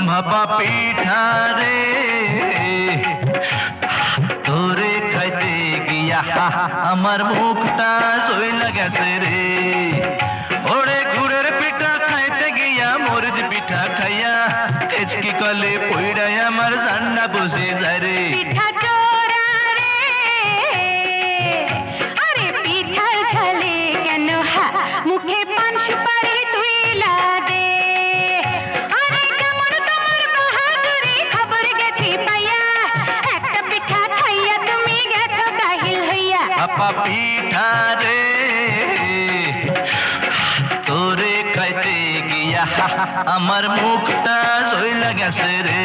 ভাপা পিঠা রে তোরে খাইতে গিয়া আমার মুখটা সইলা গেছে রে। ওরে গুড়ের পিঠা খাইতে গিয়া মরিচ পিঠা খাইয়া কেচকি কলে পইড়াই আমার জান্না বসে যায় রে। পিঠা চোরা রে, আরে পিঠার ঝালে কেন মুখে পান সুপারি তুইলা দে। আরে কেমন তোমার বাহাদুরি খবর গেছি পাইয়া, একটা পিঠা খাইয়া তুমি গেছো কাহিল হইয়া। ভাপা পিঠা রে তোরে খাইতে গিয়া আমার মুখটা সইলা গেছে রে।